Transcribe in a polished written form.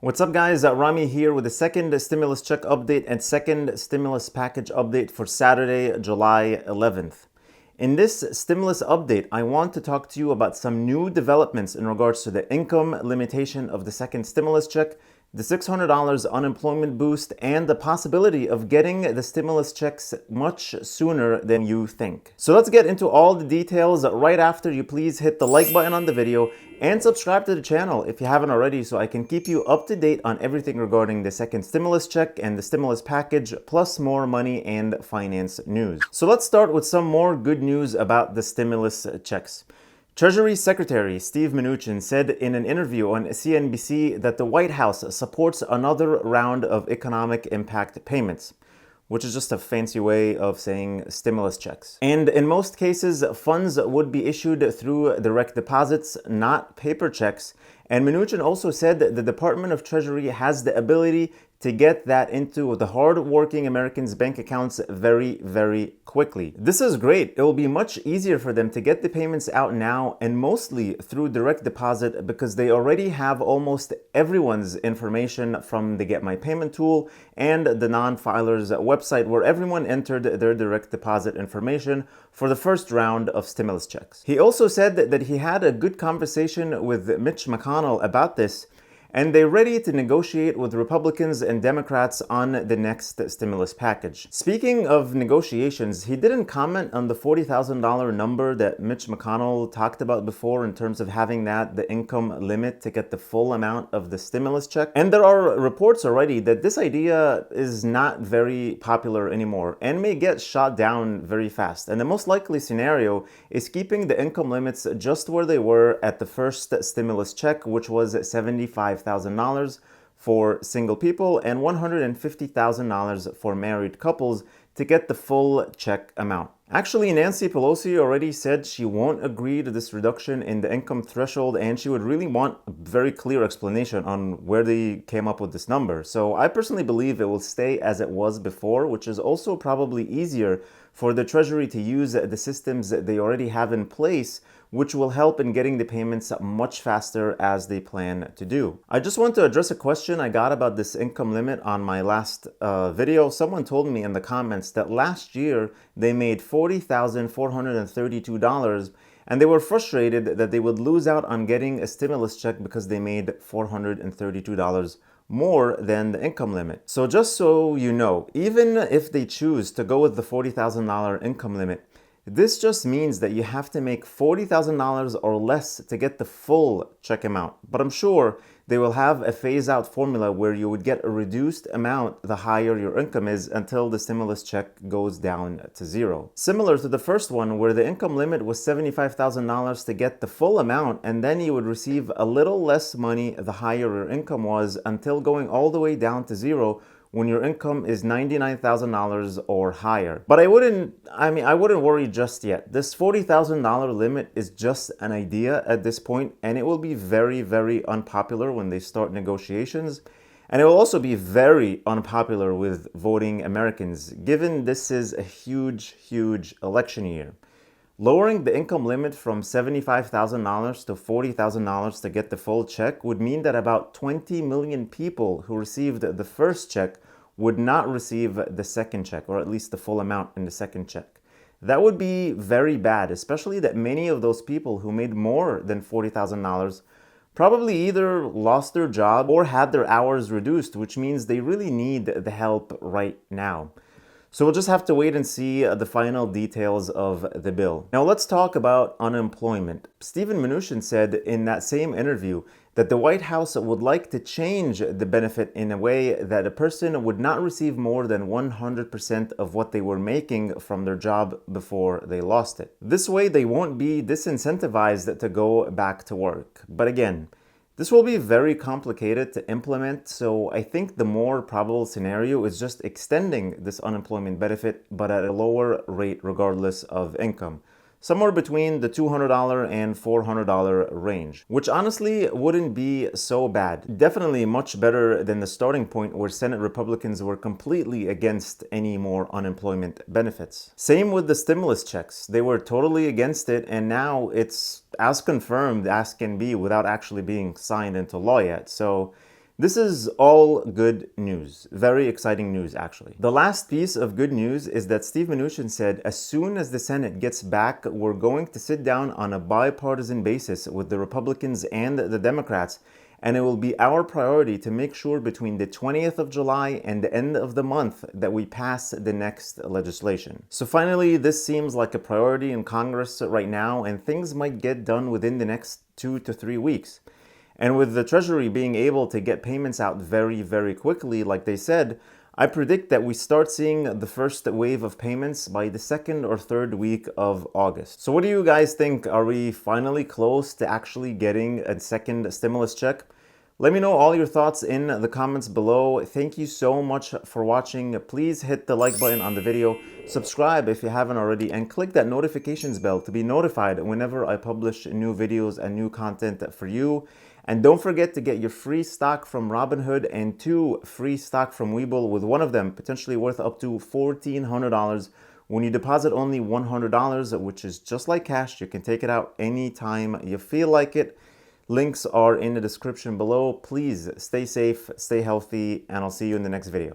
What's up, guys? Rami here with the second stimulus check update and second stimulus package update for Saturday, July 11th. In this stimulus update, I want to talk to you about some new developments in regards to the income limitation of the second stimulus check, the $600 unemployment boost, and the possibility of getting the stimulus checks much sooner than you think. So let's get into all the details right after you please hit the like button on the video and subscribe to the channel if you haven't already so I can keep you up to date on everything regarding the second stimulus check and the stimulus package, plus more money and finance news. So let's start with some more good news about the stimulus checks. Treasury Secretary Steve Mnuchin said in an interview on CNBC that the White House supports another round of economic impact payments, which is just a fancy way of saying stimulus checks. And in most cases, funds would be issued through direct deposits, not paper checks. And Mnuchin also said that the Department of Treasury has the ability to get that into the hard-working Americans' bank accounts very, very quickly. This is great. It will be much easier for them to get the payments out now and mostly through direct deposit because they already have almost everyone's information from the Get My Payment tool and the non-filers website where everyone entered their direct deposit information for the first round of stimulus checks. He also said that he had a good conversation with Mitch McConnell about this, and they're ready to negotiate with Republicans and Democrats on the next stimulus package. Speaking of negotiations, he didn't comment on the $40,000 number that Mitch McConnell talked about before in terms of having that the income limit to get the full amount of the stimulus check. And there are reports already that this idea is not very popular anymore and may get shot down very fast. And the most likely scenario is keeping the income limits just where they were at the first stimulus check, which was $75,000 for single people and $150,000 for married couples to get the full check amount. Actually, Nancy Pelosi already said she won't agree to this reduction in the income threshold, and she would really want a very clear explanation on where they came up with this number. So I personally believe it will stay as it was before, which is also probably easier for the Treasury to use the systems that they already have in place, which will help in getting the payments much faster as they plan to do. I just want to address a question I got about this income limit on my last video. Someone told me in the comments that last year they made $40,432 and they were frustrated that they would lose out on getting a stimulus check because they made $432 more than the income limit. So just so you know, even if they choose to go with the $40,000 income limit, this just means that you have to make $40,000 or less to get the full check amount. But I'm sure they will have a phase-out formula where you would get a reduced amount the higher your income is until the stimulus check goes down to zero. Similar to the first one, where the income limit was $75,000 to get the full amount, and then you would receive a little less money the higher your income was until going all the way down to zero when your income is $99,000 or higher. But I wouldn't worry just yet. This $40,000 limit is just an idea at this point, and it will be very, very unpopular when they start negotiations. And it will also be very unpopular with voting Americans, given this is a huge, huge election year. Lowering the income limit from $75,000 to $40,000 to get the full check would mean that about 20 million people who received the first check would not receive the second check, or at least the full amount in the second check. That would be very bad, especially that many of those people who made more than $40,000 probably either lost their job or had their hours reduced, which means they really need the help right now. So we'll just have to wait and see the final details of the bill. Now let's talk about unemployment. Stephen Mnuchin said in that same interview that the White House would like to change the benefit in a way that a person would not receive more than 100% of what they were making from their job before they lost it. This way they won't be disincentivized to go back to work. But again, this will be very complicated to implement, so I think the more probable scenario is just extending this unemployment benefit, but at a lower rate regardless of income. Somewhere between the $200 and $400 range, which honestly wouldn't be so bad. Definitely much better than the starting point where Senate Republicans were completely against any more unemployment benefits. Same with the stimulus checks. They were totally against it, and now it's as confirmed as can be without actually being signed into law yet. So This is all good news. Very exciting news, actually. The last piece of good news is that Steve Mnuchin said as soon as the Senate gets back, we're going to sit down on a bipartisan basis with the Republicans and the Democrats, and it will be our priority to make sure between the 20th of July and the end of the month that we pass the next legislation. So finally, this seems like a priority in Congress right now, and things might get done within the next 2 to 3 weeks. And with the Treasury being able to get payments out very, very quickly, like they said, I predict that we start seeing the first wave of payments by the second or third week of August. So what do you guys think? Are we finally close to actually getting a second stimulus check? Let me know all your thoughts in the comments below. Thank you so much for watching. Please hit the like button on the video, subscribe if you haven't already, and click that notifications bell to be notified whenever I publish new videos and new content for you. And don't forget to get your free stock from Robinhood and 2 free stock from Webull, with one of them potentially worth up to $1,400 when you deposit only $100, which is just like cash. You can take it out anytime you feel like it. Links are in the description below. Please stay safe, stay healthy, and I'll see you in the next video.